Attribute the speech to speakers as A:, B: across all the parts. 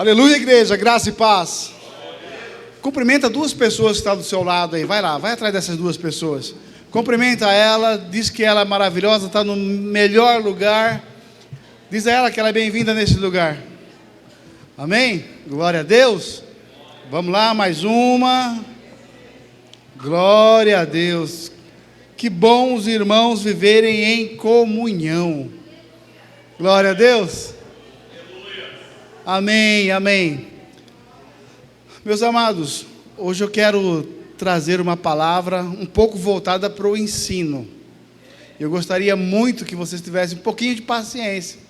A: Aleluia, igreja, graça e paz. Cumprimenta duas pessoas que estão do seu lado aí. Vai lá, vai atrás dessas duas pessoas. Cumprimenta ela, diz que ela é maravilhosa, está no melhor lugar. Diz a ela que ela é bem-vinda nesse lugar. Amém? Glória a Deus. Vamos lá, mais uma. Glória a Deus. Que bom os irmãos viverem em comunhão. Glória a Deus. Amém, amém. Meus amados, hoje eu quero trazer uma palavra um pouco voltada para o ensino. Eu gostaria muito que vocês tivessem um pouquinho de paciência.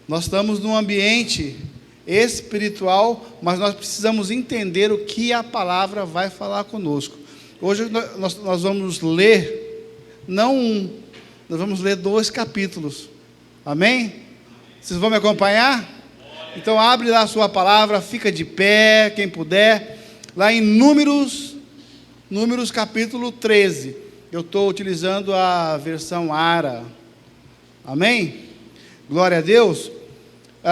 A: Nós estamos num ambiente espiritual, mas nós precisamos entender o que a palavra vai falar conosco. Hoje nós vamos ler, nós vamos ler 2 capítulos. Amém? Vocês vão me acompanhar? Então abre lá a sua palavra, fica de pé, quem puder, lá em Números capítulo 13, eu estou utilizando a versão ARA, amém? Glória a Deus.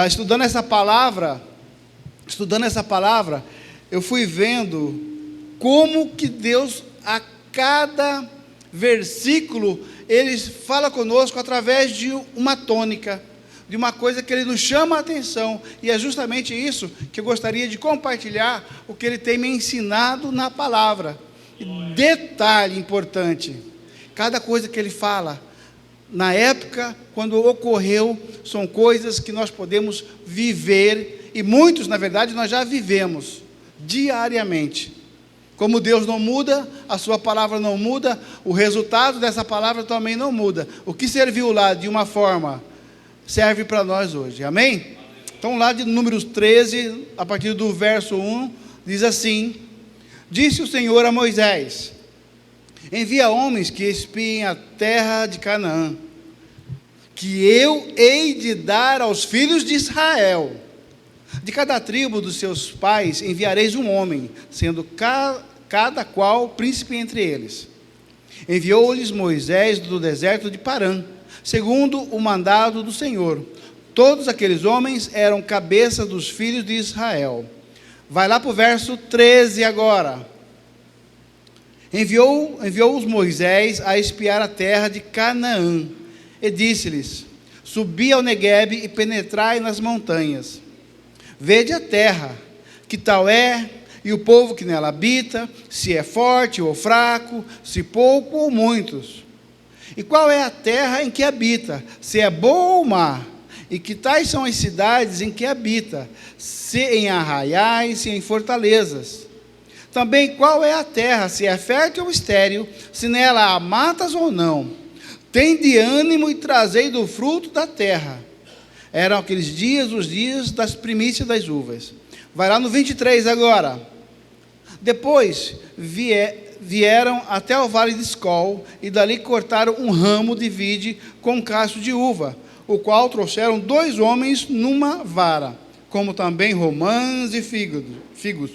A: Estudando essa palavra, eu fui vendo como que Deus, a cada versículo, Ele fala conosco através de uma tônica, de uma coisa que Ele nos chama a atenção, e é justamente isso que eu gostaria de compartilhar, o que Ele tem me ensinado na palavra. E detalhe importante, cada coisa que Ele fala, na época, quando ocorreu, são coisas que nós podemos viver, e muitos, na verdade, nós já vivemos, diariamente. Como Deus não muda, a sua palavra não muda, o resultado dessa palavra também não muda. O que serviu lá de uma forma, serve para nós hoje, amém? Então lá de Números 13, a partir do verso 1, diz assim: disse o Senhor a Moisés: envia homens que espiem a terra de Canaã, que eu hei de dar aos filhos de Israel. De cada tribo dos seus pais enviareis um homem, sendo cada qual príncipe entre eles. Enviou-lhes Moisés do deserto de Parã, segundo o mandado do Senhor. Todos aqueles homens eram cabeça dos filhos de Israel. Vai lá para o verso 13 agora. Enviou-os Moisés a espiar a terra de Canaã, e disse-lhes: subi ao Neguebe e penetrai nas montanhas. Vede a terra, que tal é, e o povo que nela habita, se é forte ou fraco, se pouco ou muitos. E qual é a terra em que habita, se é boa ou má? E que tais são as cidades em que habita, se em arraiais, se em fortalezas? Também qual é a terra, se é fértil ou estéril, se nela há matas ou não? Tende ânimo e trazei do fruto da terra. Eram aqueles dias, os dias das primícias das uvas. Vai lá no 23 agora. Depois vieram até o vale de Escol, e dali cortaram um ramo de vide com um cacho de uva, o qual trouxeram 2 homens numa vara, como também romãs e figos.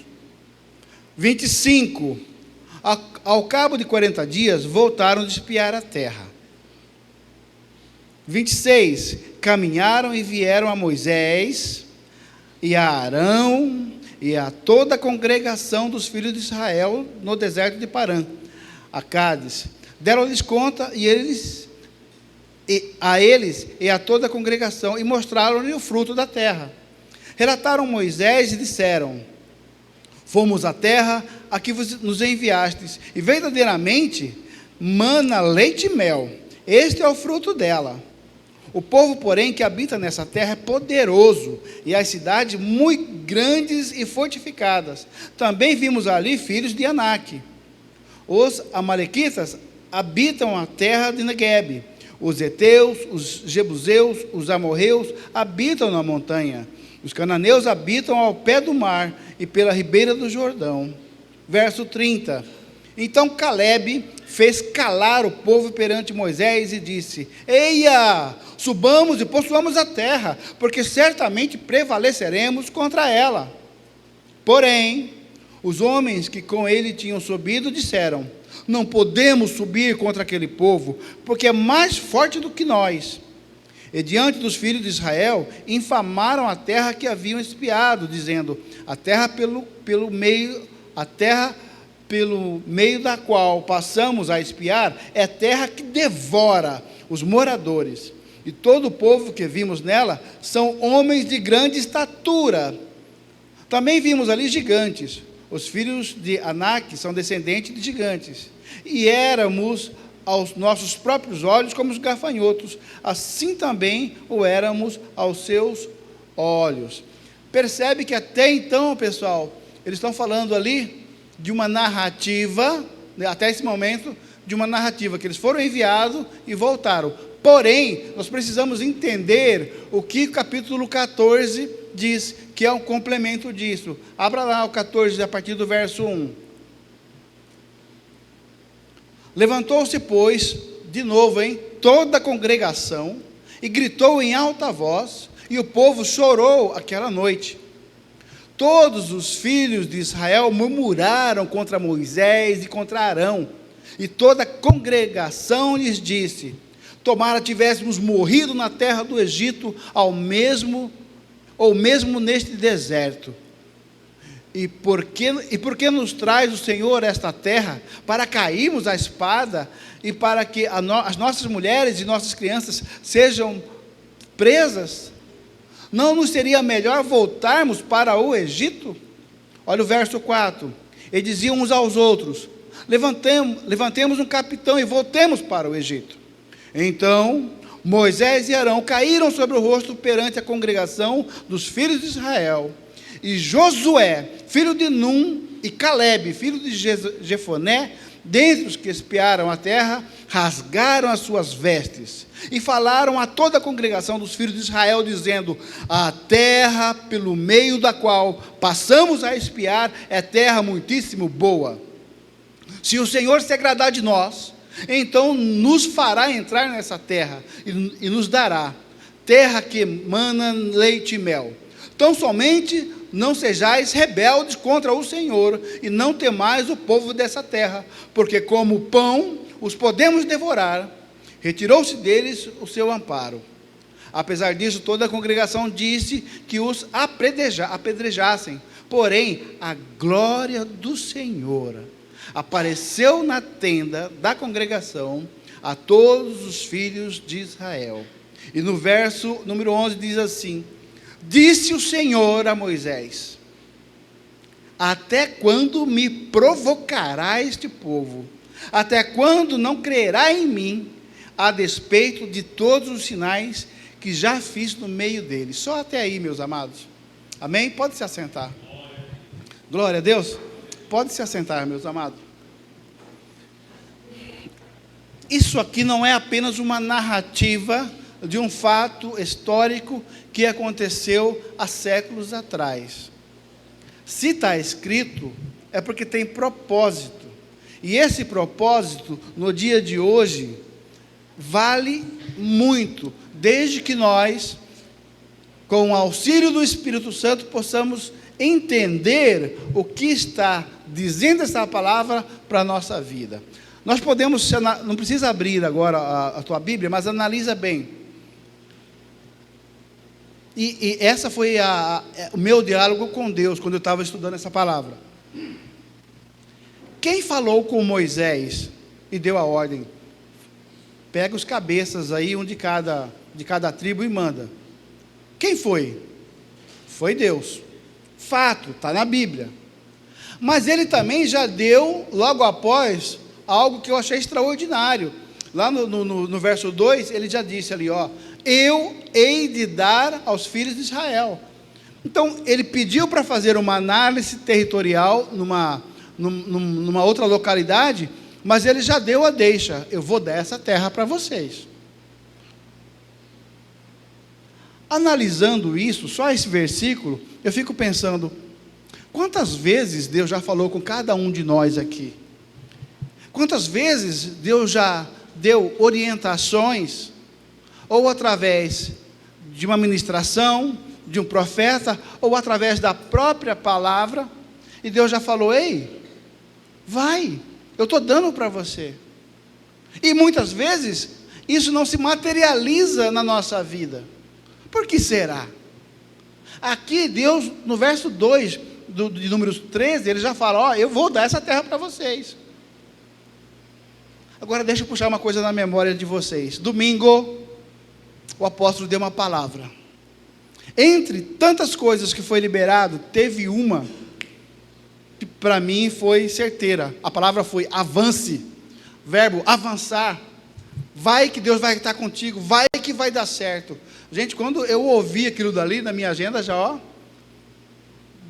A: 25. Ao cabo de 40 dias, voltaram de espiar a terra. 26. Caminharam e vieram a Moisés e a Arão e a toda a congregação dos filhos de Israel no deserto de Parã, a Cádiz. Deram-lhes conta a eles e a toda a congregação, e mostraram-lhe o fruto da terra. Relataram Moisés e disseram: fomos à terra a que nos enviastes, e verdadeiramente mana leite e mel, este é o fruto dela. O povo, porém, que habita nessa terra é poderoso, e as cidades muito grandes e fortificadas. Também vimos ali filhos de Anak. Os amalequitas habitam a terra de Neguebe. Os heteus, os jebuseus, os amorreus habitam na montanha. Os cananeus habitam ao pé do mar e pela ribeira do Jordão. Verso 30. Então Calebe fez calar o povo perante Moisés e disse: eia, subamos e possuamos a terra, porque certamente prevaleceremos contra ela. Porém, os homens que com ele tinham subido disseram: não podemos subir contra aquele povo, porque é mais forte do que nós. E diante dos filhos de Israel, infamaram a terra que haviam espiado, dizendo: a terra pelo meio da qual passamos a espiar é terra que devora os moradores, e todo o povo que vimos nela são homens de grande estatura. Também vimos ali gigantes. Os filhos de Anak são descendentes de gigantes, e éramos aos nossos próprios olhos como os gafanhotos, assim também o éramos aos seus olhos. Percebe que até então, pessoal, eles estão falando ali de uma narrativa, até esse momento, de uma narrativa, que eles foram enviados e voltaram. Porém, nós precisamos entender o que o capítulo 14 diz, que é um complemento disso. Abra lá o 14, a partir do verso 1. Levantou-se, pois, de novo, toda a congregação, e gritou em alta voz, e o povo chorou aquela noite. Todos os filhos de Israel murmuraram contra Moisés e contra Arão, e toda a congregação lhes disse: tomara tivéssemos morrido na terra do Egito, ou mesmo neste deserto. E por que nos traz o Senhor esta terra, para cairmos à espada, e para que as nossas mulheres e nossas crianças sejam presas? Não nos seria melhor voltarmos para o Egito? Olha o verso 4, e diziam uns aos outros: levantemos um capitão e voltemos para o Egito. Então Moisés e Arão caíram sobre o rosto perante a congregação dos filhos de Israel, e Josué, filho de Num, e Calebe, filho de Jefoné, dentre os que espiaram a terra, rasgaram as suas vestes, e falaram a toda a congregação dos filhos de Israel, dizendo: a terra pelo meio da qual passamos a espiar é terra muitíssimo boa. Se o Senhor se agradar de nós, então nos fará entrar nessa terra, e nos dará terra que mana leite e mel. Tão somente não sejais rebeldes contra o Senhor, e não temais o povo dessa terra, porque como pão os podemos devorar. Retirou-se deles o seu amparo. Apesar disso, toda a congregação disse que os apedrejassem. Porém, a glória do Senhor apareceu na tenda da congregação a todos os filhos de Israel. E no verso número 11 diz assim: disse o Senhor a Moisés: até quando me provocará este povo? Até quando não crerá em mim, a despeito de todos os sinais que já fiz no meio deles? Só até aí, meus amados. Amém? Pode se assentar. Glória a Deus. Pode se assentar, meus amados. Isso aqui não é apenas uma narrativa de um fato histórico que aconteceu há séculos atrás. Se está escrito, é porque tem propósito. E esse propósito, no dia de hoje, vale muito, desde que nós, com o auxílio do Espírito Santo, possamos entender o que está dizendo essa palavra para a nossa vida. Nós podemos, não precisa abrir agora a tua Bíblia, mas analisa bem. E essa foi o meu diálogo com Deus, quando eu estava estudando essa palavra. Quem falou com Moisés e deu a ordem? Pega os cabeças aí, um de cada tribo, e manda. Quem foi? Foi Deus. Fato, está na Bíblia. Mas ele também já deu, logo após, algo que eu achei extraordinário. Lá no verso 2, ele já disse ali, eu hei de dar aos filhos de Israel. Então, ele pediu para fazer uma análise territorial numa outra localidade, mas ele já deu a deixa: eu vou dar essa terra para vocês. Analisando isso, só esse versículo, eu fico pensando, quantas vezes Deus já falou com cada um de nós aqui? Quantas vezes Deus já deu orientações, ou através de uma ministração, de um profeta, ou através da própria palavra, e Deus já falou: ei, vai, eu estou dando para você. E muitas vezes, isso não se materializa na nossa vida. Por que será? Aqui Deus, no verso 2 de Números 13, ele já fala, eu vou dar essa terra para vocês. Agora deixa eu puxar uma coisa na memória de vocês. Domingo, o apóstolo deu uma palavra. Entre tantas coisas que foi liberado, teve uma que para mim foi certeira. A palavra foi avance. Verbo avançar. Vai que Deus vai estar contigo. Vai que vai dar certo. Gente, quando eu ouvi aquilo dali na minha agenda, já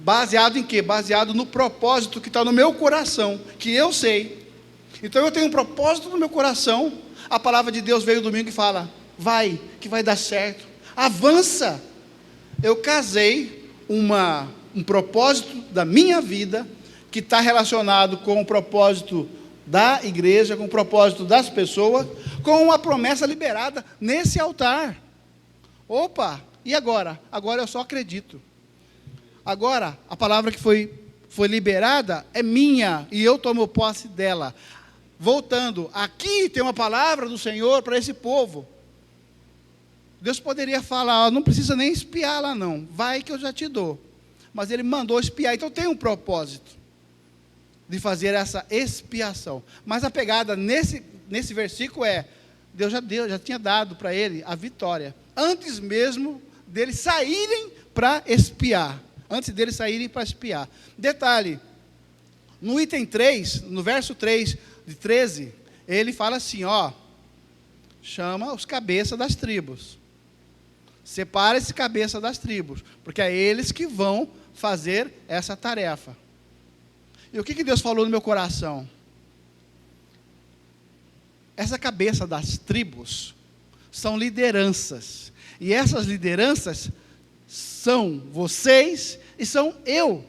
A: baseado em quê? Baseado no propósito que está no meu coração, que eu sei. Então eu tenho um propósito no meu coração. A palavra de Deus veio domingo e fala, vai, que vai dar certo. Avança. Eu casei um propósito da minha vida, que está relacionado com o propósito da igreja, com o propósito das pessoas, com uma promessa liberada nesse altar. Opa, e agora? Agora eu só acredito. Agora, a palavra que foi liberada é minha, e eu tomo posse dela. Voltando, aqui tem uma palavra do Senhor para esse povo. Deus poderia falar, não precisa nem espiar lá não, vai que eu já te dou. Mas Ele mandou espiar, então tem um propósito de fazer essa expiação. Mas a pegada nesse versículo Deus já tinha dado para ele a vitória, antes mesmo deles saírem para espiar. Antes deles saírem para espiar. Detalhe, no item 3, no verso 3 de 13, ele fala assim, chama os cabeças das tribos. Separa esse cabeça das tribos, porque é eles que vão fazer essa tarefa. E o que Deus falou no meu coração? Essa cabeça das tribos são lideranças. E essas lideranças são vocês e são eu.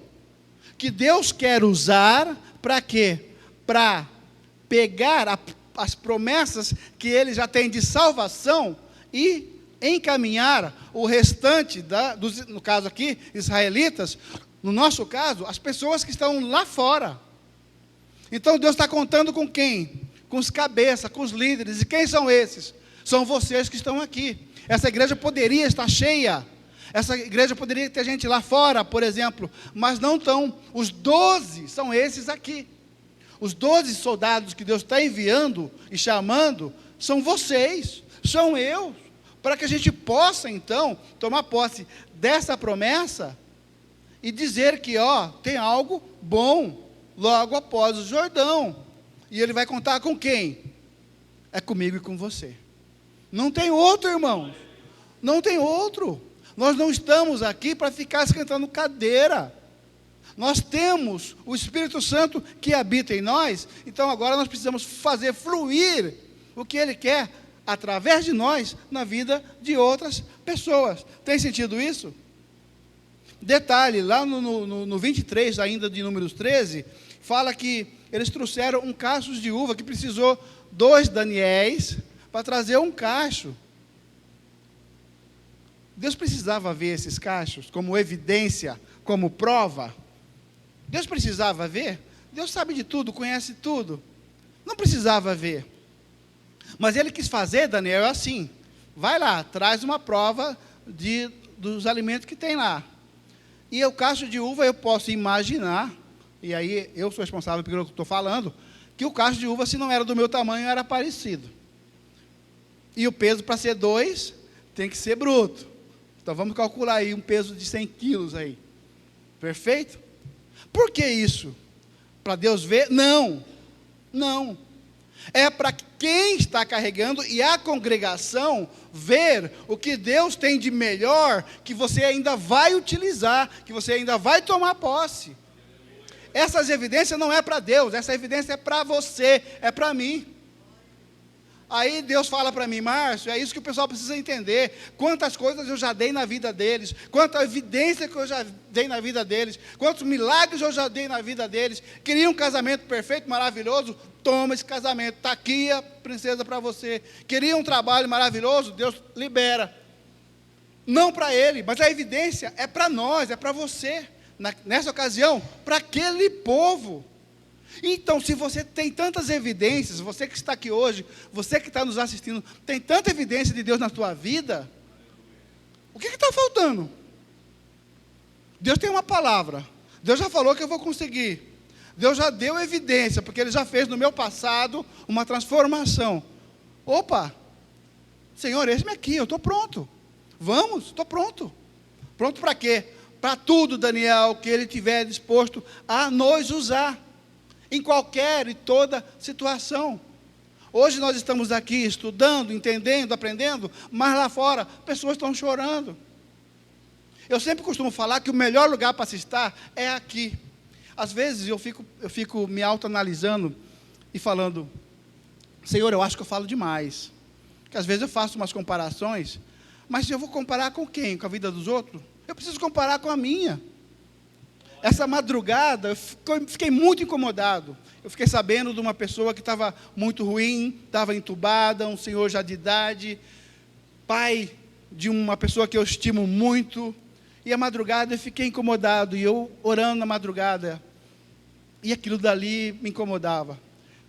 A: Que Deus quer usar para quê? Para pegar as promessas que Ele já tem de salvação e encaminhar o restante, no caso aqui, israelitas, no nosso caso, as pessoas que estão lá fora. Então Deus está contando com quem? Com os cabeças, com os líderes. E quem são esses? São vocês que estão aqui. Essa igreja poderia estar cheia. Essa igreja poderia ter gente lá fora, por exemplo. Mas não estão. Os 12 são esses aqui. Os 12 soldados que Deus está enviando e chamando, são vocês, são eu. Para que a gente possa, então, tomar posse dessa promessa e dizer que, tem algo bom logo após o Jordão. E Ele vai contar com quem? É comigo e com você. Não tem outro, irmãos. Não tem outro. Nós não estamos aqui para ficar esquentando cadeira. Nós temos o Espírito Santo que habita em nós. Então agora nós precisamos fazer fluir o que Ele quer através de nós, na vida de outras pessoas. Tem sentido isso? Detalhe, lá no 23 ainda de Números 13, fala que eles trouxeram um cacho de uva, que precisou 2 Daniéis para trazer um cacho. Deus precisava ver esses cachos como evidência, como prova. Deus precisava ver? Deus sabe de tudo, conhece tudo. Não precisava ver. Mas Ele quis fazer, Daniel, assim. Vai lá, traz uma prova dos alimentos que tem lá. E o cacho de uva eu posso imaginar, e aí eu sou responsável pelo que eu estou falando, que o cacho de uva, se não era do meu tamanho, era parecido. E o peso para ser 2, tem que ser bruto. Então vamos calcular aí um peso de 100 quilos aí. Perfeito? Por que isso? Para Deus ver? Não. Não. É para quem está carregando e a congregação ver o que Deus tem de melhor, que você ainda vai utilizar, que você ainda vai tomar posse. Essas evidências não é para Deus, essa evidência é para você, é para mim. Aí Deus fala para mim, Márcio, é isso que o pessoal precisa entender. Quantas coisas eu já dei na vida deles, quanta evidência que eu já dei na vida deles, quantos milagres eu já dei na vida deles. Queria um casamento perfeito, maravilhoso? Toma esse casamento, está aqui a princesa para você. Queria um trabalho maravilhoso? Deus libera. Não para ele, mas a evidência é para nós, é para você. Nessa ocasião, para aquele povo. Então, se você tem tantas evidências, você que está aqui hoje, você que está nos assistindo, tem tanta evidência de Deus na tua vida, o que está faltando? Deus tem uma palavra, Deus já falou que eu vou conseguir, Deus já deu evidência, porque Ele já fez no meu passado uma transformação. Opa, Senhor, eis-me aqui, eu estou pronto, vamos, estou pronto. Pronto para quê? Para tudo, Daniel, que Ele estiver disposto a nos usar, em qualquer e toda situação. Hoje nós estamos aqui estudando, entendendo, aprendendo, mas lá fora, pessoas estão chorando. Eu sempre costumo falar que o melhor lugar para se estar é aqui. Às vezes eu fico me autoanalisando e falando, Senhor, eu acho que eu falo demais. Porque às vezes eu faço umas comparações, mas se eu vou comparar com quem? Com a vida dos outros? Eu preciso comparar com a minha. Essa madrugada, eu fiquei muito incomodado. Eu fiquei sabendo de uma pessoa que estava muito ruim, estava entubada, um senhor já de idade, pai de uma pessoa que eu estimo muito. E a madrugada eu fiquei incomodado, e eu orando na madrugada, e aquilo dali me incomodava.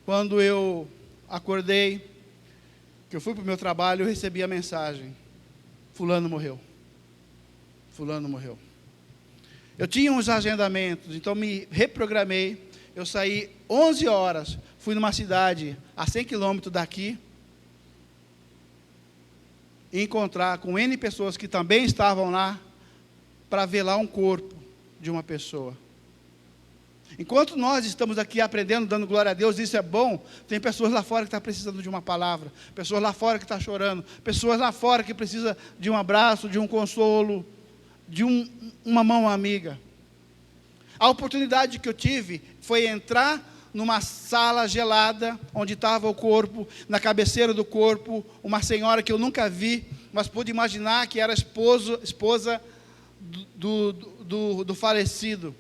A: Quando eu acordei, que eu fui para o meu trabalho, eu recebi a mensagem, fulano morreu. Fulano morreu. Eu tinha uns agendamentos, então me reprogramei. Eu saí 11 horas, fui numa cidade a 100 quilômetros daqui, e encontrar com N pessoas que também estavam lá, para velar um corpo de uma pessoa. Enquanto nós estamos aqui aprendendo, dando glória a Deus, isso é bom, tem pessoas lá fora que estão precisando de uma palavra, pessoas lá fora que estão chorando, pessoas lá fora que precisam de um abraço, de um consolo, de uma mão amiga. A oportunidade que eu tive foi entrar numa sala gelada, onde estava o corpo, na cabeceira do corpo, uma senhora que eu nunca vi, mas pude imaginar que era esposa do falecido.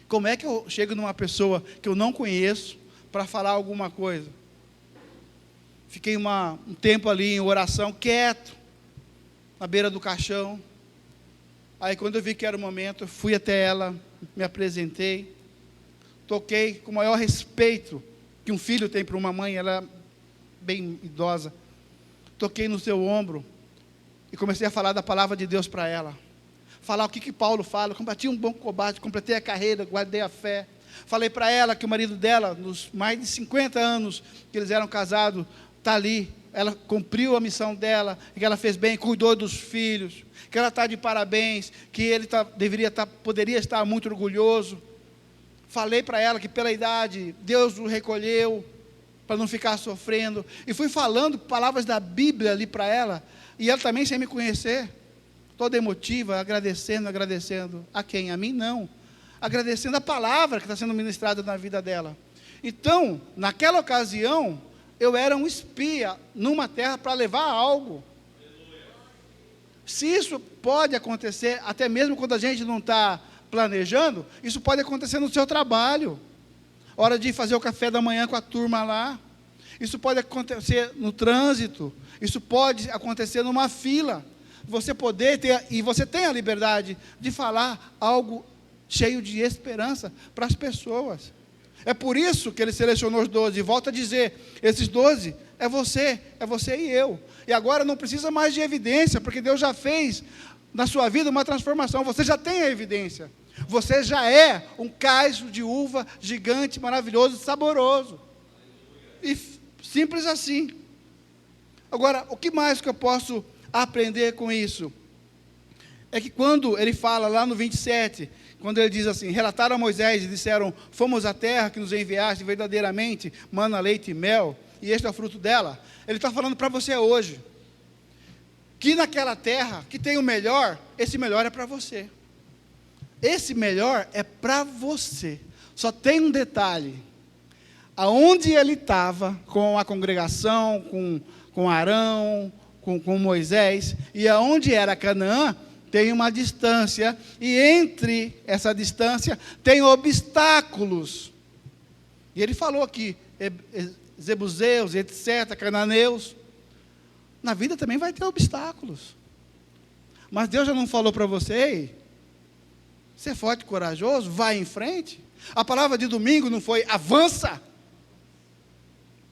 A: Como é que eu chego numa pessoa que eu não conheço para falar alguma coisa? Fiquei um tempo ali em oração, quieto, na beira do caixão. Aí quando eu vi que era o momento, eu fui até ela, me apresentei, toquei com o maior respeito que um filho tem para uma mãe, ela é bem idosa. Toquei no seu ombro e comecei a falar da palavra de Deus para ela. Falar o que Paulo fala, combati um bom combate, completei a carreira, guardei a fé. Falei para ela que o marido dela, nos mais de 50 anos que eles eram casados, está ali. Ela cumpriu a missão dela, que ela fez bem, cuidou dos filhos, que ela está de parabéns, que ele poderia estar muito orgulhoso. Falei para ela que pela idade, Deus o recolheu, para não ficar sofrendo. E fui falando palavras da Bíblia ali para ela, e ela também sem me conhecer, toda emotiva, agradecendo. A quem? A mim não. Agradecendo a palavra que está sendo ministrada na vida dela. Então, naquela ocasião, eu era um espia numa terra para levar algo. Se isso pode acontecer, até mesmo quando a gente não está planejando, isso pode acontecer no seu trabalho. Hora de fazer o café da manhã com a turma lá. Isso pode acontecer no trânsito. Isso pode acontecer numa fila. Você poder ter, e você tem a liberdade de falar algo cheio de esperança para as pessoas. É por isso que ele selecionou os 12, e volta a dizer, esses 12 é você e eu. E agora não precisa mais de evidência, porque Deus já fez na sua vida uma transformação, você já tem a evidência. Você já é um cacho de uva gigante, maravilhoso, saboroso. E simples assim. Agora, o que mais que eu posso aprender com isso? É que quando ele fala lá no 27, quando ele diz assim, relataram a Moisés e disseram, fomos à terra que nos enviaste verdadeiramente, mana, leite e mel, e este é o fruto dela. Ele está falando para você hoje, que naquela terra, que tem o melhor, esse melhor é para você. Esse melhor é para você. Só tem um detalhe, aonde ele estava com a congregação, com Arão, com Moisés, e aonde era Canaã, tem uma distância, e entre essa distância tem obstáculos. E ele falou aqui, Jebuseus, etc., cananeus. Na vida também vai ter obstáculos. Mas Deus já não falou para você, ei, ser forte e corajoso, vai em frente. A palavra de domingo não foi avança?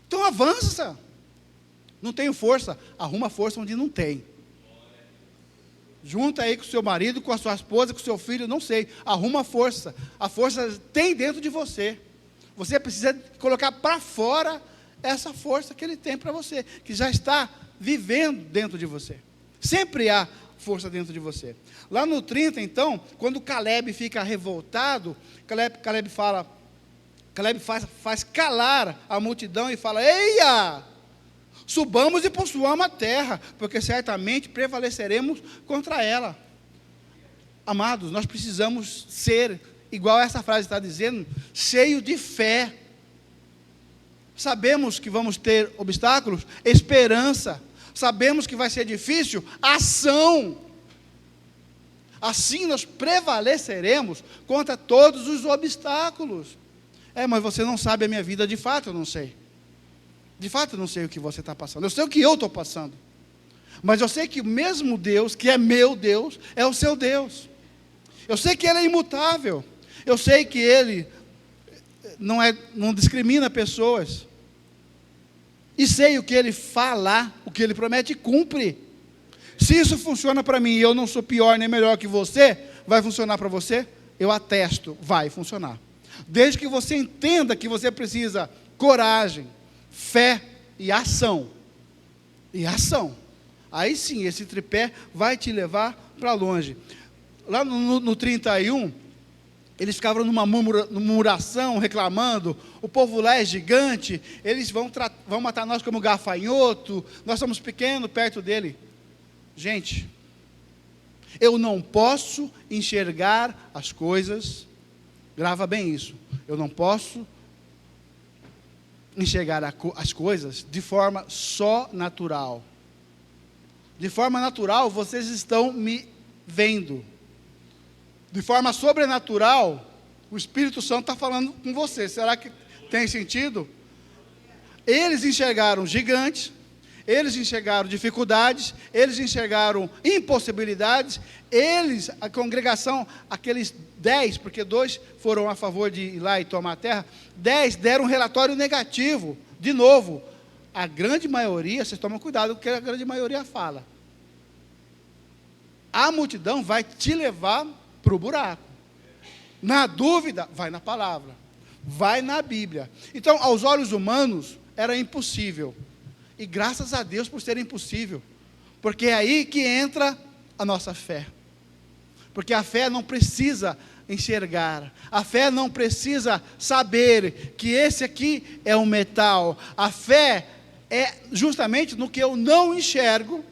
A: Então avança. Não tenho força, arruma força onde não tem. Junta aí com o seu marido, com a sua esposa, com o seu filho, não sei. Arruma força. A força tem dentro de você. Você precisa colocar para fora essa força que ele tem para você, que já está vivendo dentro de você. Sempre há força dentro de você. Lá no 30, então, quando Caleb fica revoltado, Caleb faz calar a multidão e fala: eia, subamos e possuamos a terra, porque certamente prevaleceremos contra ela. Amados, nós precisamos ser, igual essa frase está dizendo, cheio de fé. Sabemos que vamos ter obstáculos, esperança. Sabemos que vai ser difícil, ação. Assim nós prevaleceremos contra todos os obstáculos. Mas você não sabe a minha vida, de fato eu não sei. De fato eu não sei o que você está passando. Eu sei o que eu estou passando. Mas eu sei que o mesmo Deus, que é meu Deus, é o seu Deus. Eu sei que Ele é imutável. Eu sei que Ele não discrimina pessoas. E sei o que Ele fala, o que Ele promete, cumpre. Se isso funciona para mim e eu não sou pior nem melhor que você, vai funcionar para você? Eu atesto, vai funcionar. Desde que você entenda que você precisa coragem, fé e ação. E ação. Aí sim, esse tripé vai te levar para longe. Lá no 31, eles ficavam numa murmuração, reclamando: o povo lá é gigante, eles vão matar nós como gafanhoto, nós somos pequenos perto dele. Gente, eu não posso enxergar as coisas, grava bem isso, eu não posso enxergar as coisas de forma só natural. De forma natural, vocês estão me vendo. De forma sobrenatural, o Espírito Santo está falando com você. Será que tem sentido? Eles enxergaram gigantes, eles enxergaram dificuldades, eles enxergaram impossibilidades, a congregação, aqueles 10, porque 2 foram a favor de ir lá e tomar a terra, 10 deram um relatório negativo. De novo, a grande maioria, vocês tomam cuidado com o que a grande maioria fala. A multidão vai te levar para o buraco. Na dúvida, vai na palavra, vai na Bíblia. Então, aos olhos humanos, era impossível. E graças a Deus por ser impossível, porque é aí que entra a nossa fé. Porque a fé não precisa enxergar, a fé não precisa saber que esse aqui é um metal. A fé é justamente no que eu não enxergo,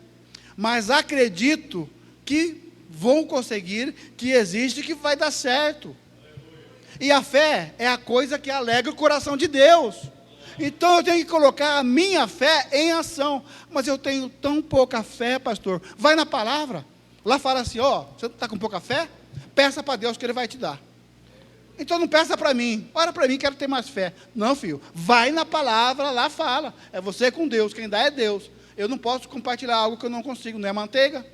A: mas acredito que vou conseguir, que existe, que vai dar certo. E a fé é a coisa que alegra o coração de Deus. Então eu tenho que colocar a minha fé em ação. Mas eu tenho tão pouca fé, pastor. Vai na palavra. Lá fala assim: você está com pouca fé? Peça para Deus que Ele vai te dar. Então não peça para mim. Ora para mim, quero ter mais fé. Não, filho. Vai na palavra, lá fala. É você com Deus. Quem dá é Deus. Eu não posso compartilhar algo que eu não consigo. Não é manteiga?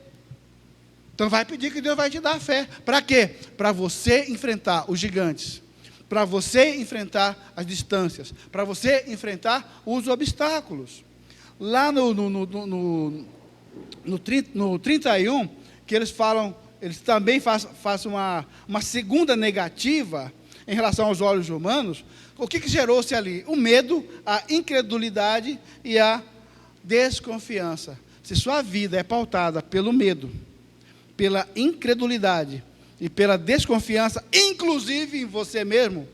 A: Então vai pedir que Deus vai te dar fé. Para quê? Para você enfrentar os gigantes. Para você enfrentar as distâncias. Para você enfrentar os obstáculos. Lá no 31, que eles falam, eles também fazem uma segunda negativa em relação aos olhos humanos. O que gerou-se ali? O medo, a incredulidade e a desconfiança. Se sua vida é pautada pelo medo, pela incredulidade e pela desconfiança, inclusive em você mesmo,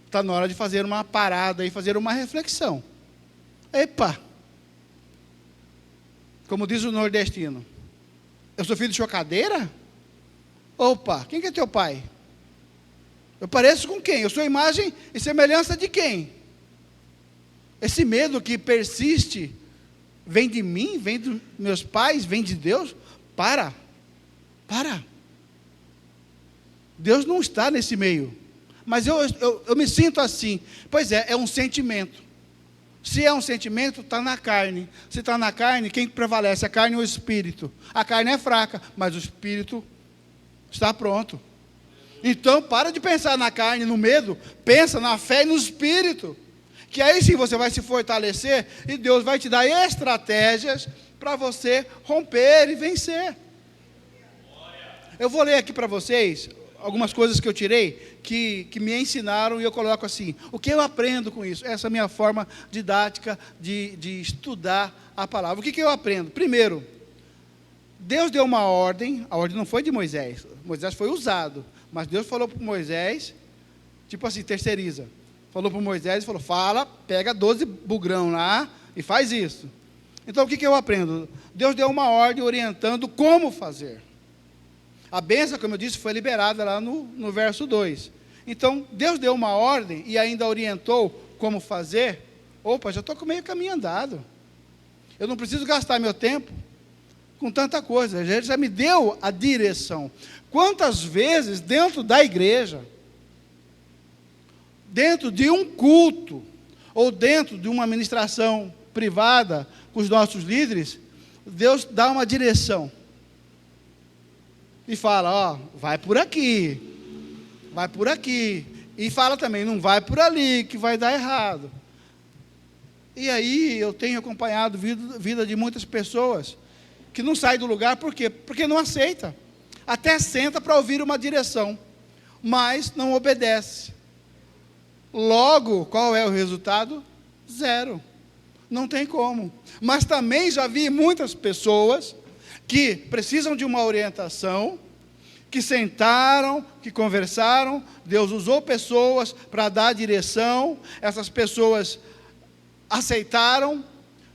A: está na hora de fazer uma parada e fazer uma reflexão. Epa! Como diz o nordestino, eu sou filho de chocadeira? Opa, quem que é teu pai? Eu pareço com quem? Eu sou imagem e semelhança de quem? Esse medo que persiste, vem de mim, vem dos meus pais, vem de Deus? Para. Deus não está nesse meio. Mas eu me sinto assim. Pois é um sentimento. Se é um sentimento, está na carne. Se está na carne, quem prevalece? A carne ou o espírito? A carne é fraca, mas o espírito está pronto. Então, para de pensar na carne, no medo, pensa na fé e no Espírito, que aí sim você vai se fortalecer e Deus vai te dar estratégias para você romper e vencer. Eu vou ler aqui para vocês algumas coisas que eu tirei, que me ensinaram, e eu coloco assim: o que eu aprendo com isso? Essa é a minha forma didática de estudar a palavra. O que eu aprendo? Primeiro, Deus deu uma ordem, a ordem não foi de Moisés, Moisés foi usado, mas Deus falou para Moisés, tipo assim, terceiriza, falou para Moisés e falou: fala, pega 12 bugrão lá e faz isso. Então o que eu aprendo? Deus deu uma ordem orientando como fazer. A bênção, como eu disse, foi liberada lá no verso 2. Então, Deus deu uma ordem e ainda orientou como fazer. Opa, já estou com meio caminho andado. Eu não preciso gastar meu tempo com tanta coisa. Ele já me deu a direção. Quantas vezes dentro da igreja, dentro de um culto, ou dentro de uma administração privada com os nossos líderes, Deus dá uma direção. E fala, ó, vai por aqui, vai por aqui. E fala também, não vai por ali, que vai dar errado. E aí eu tenho acompanhado a vida de muitas pessoas que não saem do lugar, por quê? Porque não aceita. Até senta para ouvir uma direção, mas não obedece. Logo, qual é o resultado? Zero. Não tem como. Mas também já vi muitas pessoas que precisam de uma orientação, que sentaram, que conversaram, Deus usou pessoas para dar direção, essas pessoas aceitaram,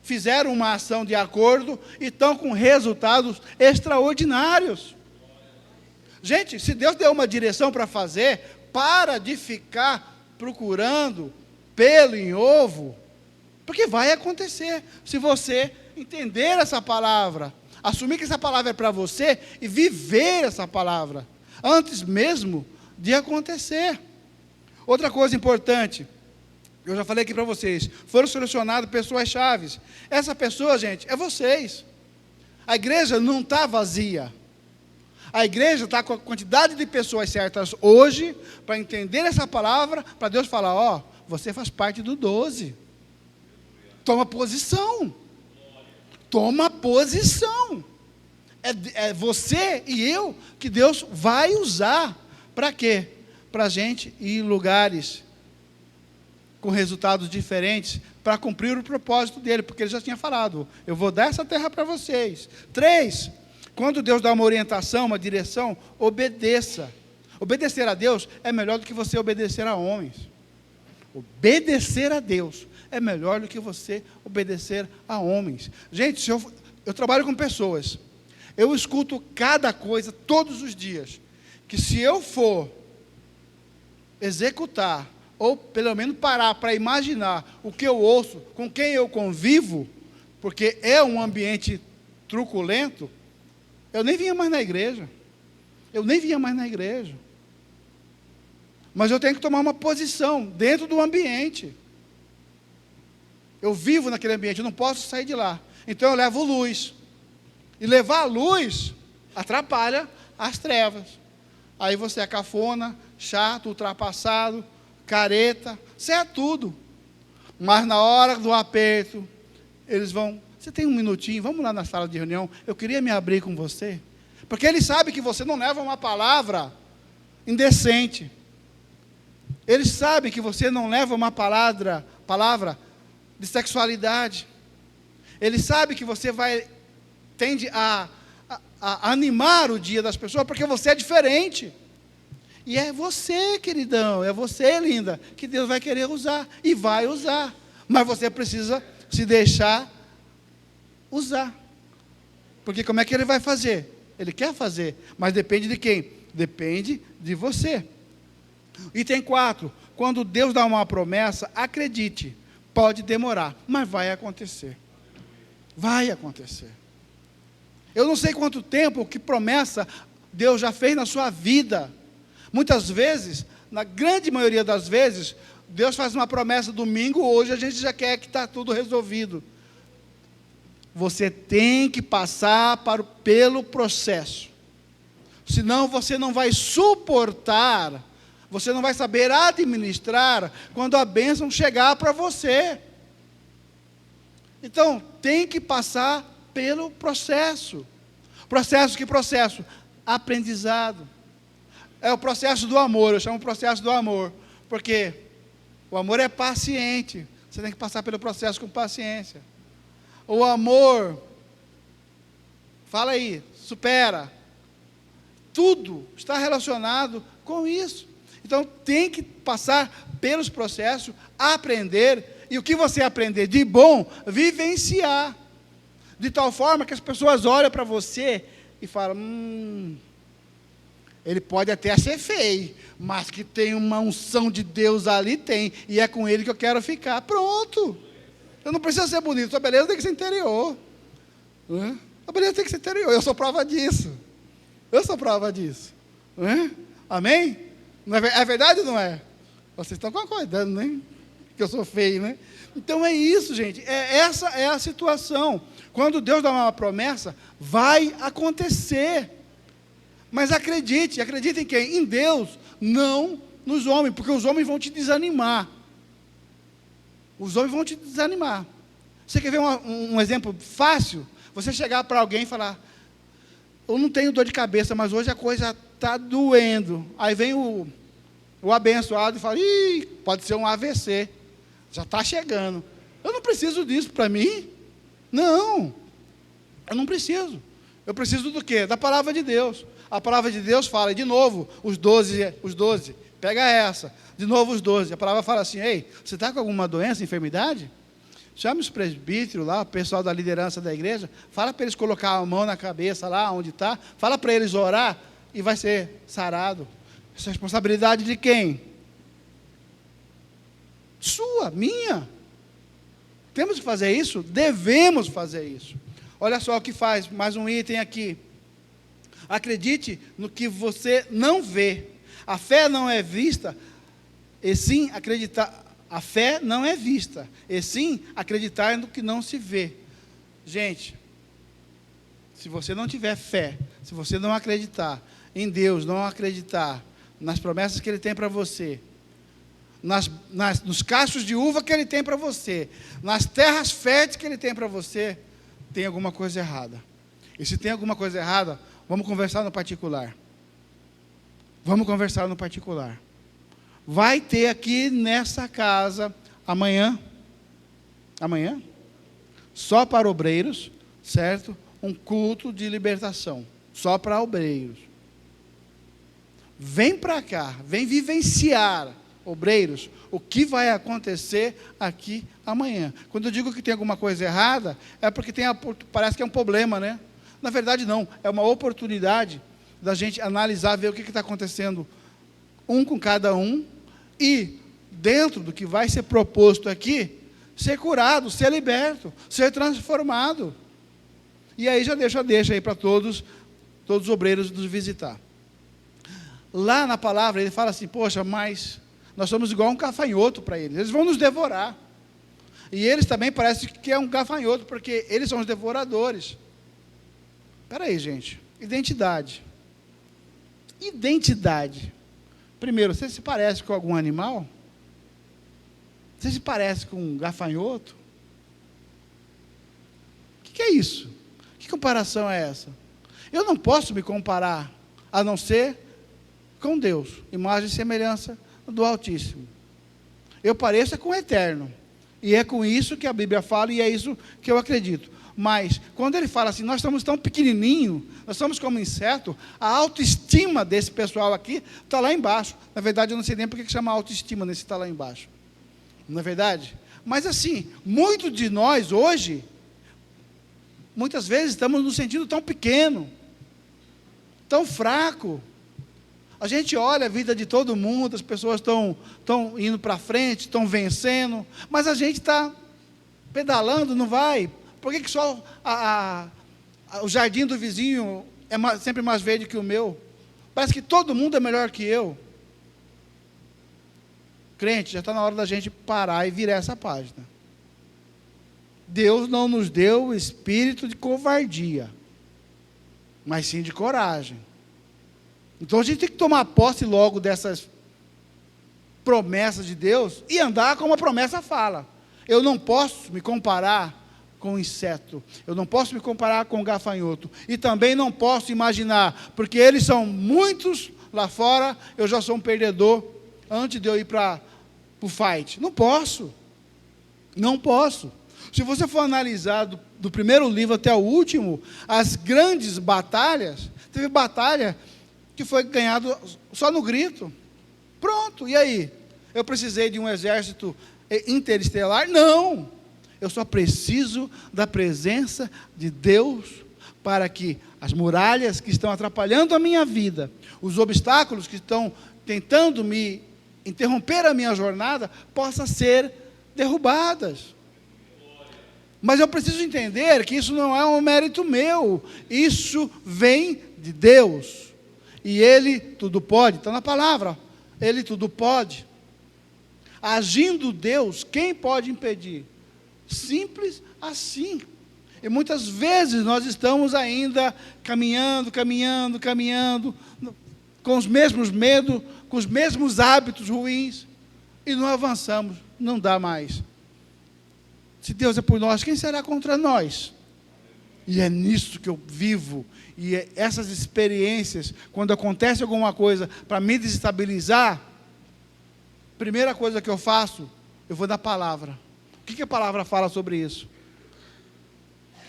A: fizeram uma ação de acordo e estão com resultados extraordinários. Gente, se Deus deu uma direção para fazer, para de ficar procurando pelo em ovo, porque vai acontecer, se você entender essa palavra, assumir que essa palavra é para você e viver essa palavra, antes mesmo de acontecer. Outra coisa importante, eu já falei aqui para vocês, foram selecionadas pessoas chaves. Essa pessoa, gente, é vocês. A igreja não está vazia. A igreja está com a quantidade de pessoas certas hoje, para entender essa palavra, para Deus falar, ó, você faz parte do 12. Toma posição. Toma posição. É você e eu que Deus vai usar. Para quê? Para a gente ir em lugares com resultados diferentes, para cumprir o propósito dele, porque ele já tinha falado, eu vou dar essa terra para vocês. 3, quando Deus dá uma orientação, uma direção, obedeça. Obedecer a Deus é melhor do que você obedecer a homens. Obedecer a Deus é melhor do que você obedecer a homens. Gente, se eu trabalho com pessoas, eu escuto cada coisa todos os dias, que se eu for executar, ou pelo menos parar para imaginar o que eu ouço, com quem eu convivo, porque é um ambiente truculento, eu nem vinha mais na igreja. Mas eu tenho que tomar uma posição dentro do ambiente. Eu vivo naquele ambiente, eu não posso sair de lá. Então eu levo luz. E levar a luz atrapalha as trevas. Aí você é cafona, chato, ultrapassado, careta, você é tudo. Mas na hora do aperto, eles vão, você tem um minutinho, vamos lá na sala de reunião, eu queria me abrir com você. Porque eles sabem que você não leva uma palavra indecente. Eles sabem que você não leva uma palavra de sexualidade. Eles sabem que você tende a animar o dia das pessoas, porque você é diferente. E é você, queridão, é você, linda, que Deus vai querer usar, e vai usar. Mas você precisa se deixar usar. Porque como é que ele vai fazer? Ele quer fazer, mas depende de quem? Depende de você. Item 4, quando Deus dá uma promessa, acredite, pode demorar, mas vai acontecer. Vai acontecer. Eu não sei quanto tempo, que promessa Deus já fez na sua vida. Muitas vezes, na grande maioria das vezes, Deus faz uma promessa domingo, hoje a gente já quer que está tudo resolvido. Você tem que passar pelo processo. Senão você não vai suportar, você não vai saber administrar quando a bênção chegar para você. Então, tem que passar pelo processo. Processo, que processo? Aprendizado. É o processo do amor, eu chamo de processo do amor, porque o amor é paciente, você tem que passar pelo processo com paciência. O amor, fala aí, supera. Tudo está relacionado com isso. Então, tem que passar pelos processos, aprender, e o que você aprender de bom, vivenciar. De tal forma que as pessoas olham para você e falam, ele pode até ser feio, mas que tem uma unção de Deus ali, tem, e é com ele que eu quero ficar. Pronto. Eu não preciso ser bonito, sua beleza tem que ser interior. A beleza tem que ser interior, eu sou prova disso. Eu sou prova disso. Amém? Não é verdade ou não é? Vocês estão concordando, né? Que eu sou feio, né? Então é isso, gente. Essa é a situação. Quando Deus dá uma promessa, vai acontecer. Mas acredite em quem? Em Deus, não nos homens, porque os homens vão te desanimar. Os homens vão te desanimar. Você quer ver um exemplo fácil? Você chegar para alguém e falar, eu não tenho dor de cabeça, mas hoje a coisa está doendo. Aí vem o abençoado e fala, pode ser um AVC, já está chegando. Eu não preciso disso para mim. Não, eu não preciso. Eu preciso do quê? Da palavra de Deus. A palavra de Deus fala, de novo, os 12, pega essa, de novo os 12. A palavra fala assim, ei, você está com alguma doença, enfermidade? Chame os presbíteros lá, o pessoal da liderança da igreja, fala para eles colocar a mão na cabeça lá onde está, fala para eles orar e vai ser sarado. Essa é responsabilidade de quem? Sua, minha. Temos que fazer isso? Devemos fazer isso. Olha só o que faz, mais um item aqui. Acredite no que você não vê. A fé não é vista, e sim acreditar. A fé não é vista, e sim acreditar no que não se vê. Gente, se você não tiver fé, se você não acreditar em Deus, não acreditar nas promessas que Ele tem para você, nos cachos de uva que Ele tem para você, nas terras férteis que Ele tem para você, tem alguma coisa errada. E se tem alguma coisa errada, vamos conversar no particular. Vamos conversar no particular. Vai ter aqui nessa casa, amanhã, só para obreiros, certo? Um culto de libertação, só para obreiros. Vem para cá, vem vivenciar, obreiros, o que vai acontecer aqui amanhã. Quando eu digo que tem alguma coisa errada, é porque parece que é um problema, né? Na verdade não, é uma oportunidade da gente analisar, ver o que está acontecendo, um com cada um, e dentro do que vai ser proposto aqui, ser curado, ser liberto, ser transformado. E aí já deixa aí para todos os obreiros nos visitar. Lá na palavra ele fala assim, poxa, mas nós somos igual um gafanhoto para eles vão nos devorar. E eles também parece que é um gafanhoto, porque eles são os devoradores. Espera aí, gente, identidade. Primeiro, você se parece com algum animal? Você se parece com um gafanhoto? O que é isso? Que comparação é essa? Eu não posso me comparar, a não ser com Deus, imagem e semelhança do Altíssimo. Eu pareço com o Eterno, e é com isso que a Bíblia fala, e é isso que eu acredito. Mas, quando ele fala assim, nós estamos tão pequenininho, nós somos como inseto, a autoestima desse pessoal aqui está lá embaixo. Na verdade, eu não sei nem por que chama autoestima nesse está lá embaixo. Não é verdade? Mas assim, muitos de nós hoje, muitas vezes estamos nos sentindo tão pequeno, tão fraco. A gente olha a vida de todo mundo, as pessoas estão indo para frente, estão vencendo, mas a gente está pedalando, não vai. Por que só o jardim do vizinho é sempre mais verde que o meu? Parece que todo mundo é melhor que eu. Crente, já está na hora da gente parar e virar essa página. Deus não nos deu o espírito de covardia, mas sim de coragem. Então a gente tem que tomar posse logo dessas promessas de Deus e andar como a promessa fala. Eu não posso me comparar com o inseto, eu não posso me comparar com o gafanhoto, e também não posso imaginar, porque eles são muitos lá fora, eu já sou um perdedor antes de eu ir para o fight. Não posso. Não posso. Se você for analisar do primeiro livro até o último, as grandes batalhas, teve batalha que foi ganhado só no grito. Pronto, e aí? Eu precisei de um exército interestelar? Não. Eu só preciso da presença de Deus para que as muralhas que estão atrapalhando a minha vida, os obstáculos que estão tentando me interromper a minha jornada, possam ser derrubadas. Mas eu preciso entender que isso não é um mérito meu, isso vem de Deus, e Ele tudo pode, está na palavra, Ele tudo pode. Agindo Deus, quem pode impedir? Simples assim. E muitas vezes nós estamos ainda caminhando, com os mesmos medos, com os mesmos hábitos ruins, e não avançamos, não dá mais. Se Deus é por nós, quem será contra nós? E é nisso que eu vivo, e essas experiências, quando acontece alguma coisa para me desestabilizar, primeira coisa que eu faço, eu vou na palavra. O que a palavra fala sobre isso?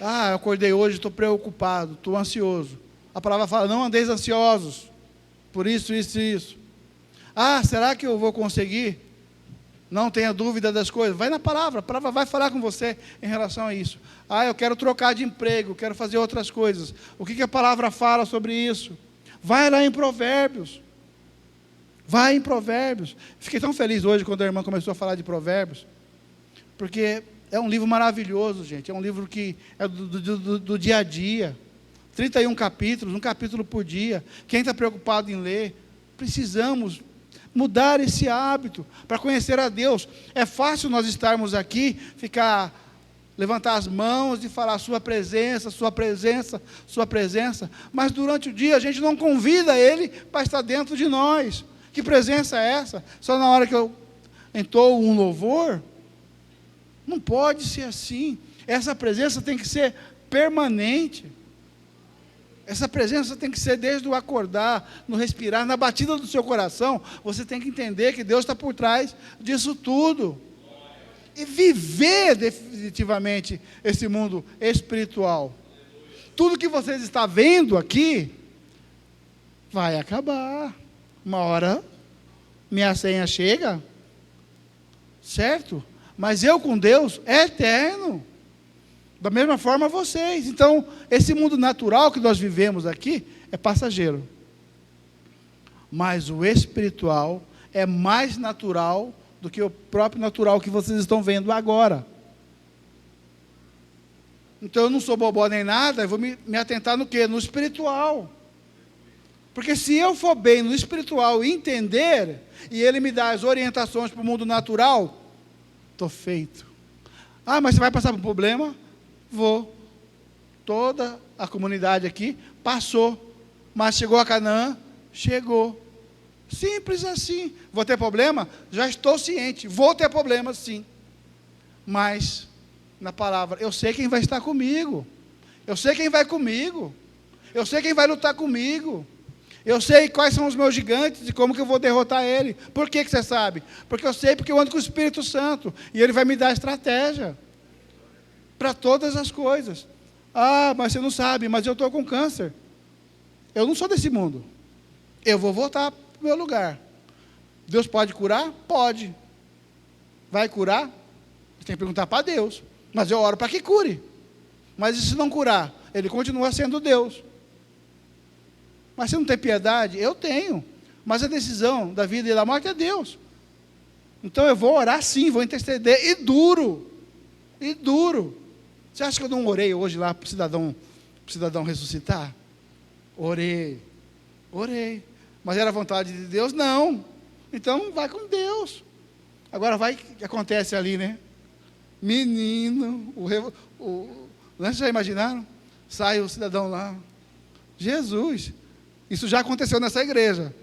A: Eu acordei hoje, estou preocupado, estou ansioso. A palavra fala, não andeis ansiosos, por isso, isso e isso. Será que eu vou conseguir? Não tenha dúvida das coisas. Vai na palavra, a palavra vai falar com você em relação a isso. Eu quero trocar de emprego, quero fazer outras coisas. O que a palavra fala sobre isso? Vai lá em Provérbios. Vai em Provérbios. Fiquei tão feliz hoje quando a irmã começou a falar de Provérbios, porque é um livro maravilhoso, gente. É um livro que é do dia a dia. 31 capítulos, um capítulo por dia. Quem está preocupado em ler, precisamos mudar esse hábito para conhecer a Deus. É fácil nós estarmos aqui, levantar as mãos e falar sua presença, sua presença, sua presença, mas durante o dia a gente não convida Ele para estar dentro de nós. Que presença é essa? Só na hora que eu entoo um louvor? Não pode ser assim. Essa presença tem que ser permanente. Essa presença tem que ser desde o acordar, no respirar, na batida do seu coração. Você tem que entender que Deus está por trás disso tudo. E viver definitivamente esse mundo espiritual. Tudo que vocês estão vendo aqui vai acabar. Uma hora minha senha chega, certo? Mas eu com Deus é eterno. Da mesma forma vocês. Então, esse mundo natural que nós vivemos aqui é passageiro. Mas o espiritual é mais natural do que o próprio natural que vocês estão vendo agora. Então, eu não sou bobó nem nada, eu vou me atentar no quê? No espiritual. Porque se eu for bem no espiritual e entender, e Ele me dá as orientações para o mundo natural, estou feito. Mas você vai passar por um problema? Vou. Toda a comunidade aqui passou, mas chegou a Canaã? Chegou. Simples assim. Vou ter problema? Já estou ciente. Vou ter problema, sim. Mas, na palavra, eu sei quem vai estar comigo. Eu sei quem vai comigo. Eu sei quem vai lutar comigo. Eu sei quais são os meus gigantes e como que eu vou derrotar ele. Por que você sabe? Porque eu sei, porque eu ando com o Espírito Santo. E ele vai me dar estratégia para todas as coisas. Mas você não sabe, mas eu estou com câncer. Eu não sou desse mundo. Eu vou voltar para o meu lugar. Deus pode curar? Pode. Vai curar? Você tem que perguntar para Deus. Mas eu oro para que cure. Mas e se não curar? Ele continua sendo Deus. Mas você não tem piedade? Eu tenho. Mas a decisão da vida e da morte é Deus. Então eu vou orar sim, vou interceder. E duro. Você acha que eu não orei hoje lá para o cidadão ressuscitar? Orei. Mas era vontade de Deus? Não. Então vai com Deus. Agora vai o que acontece ali, né? Menino, vocês já imaginaram? Sai o cidadão lá. Jesus. Isso já aconteceu nessa igreja,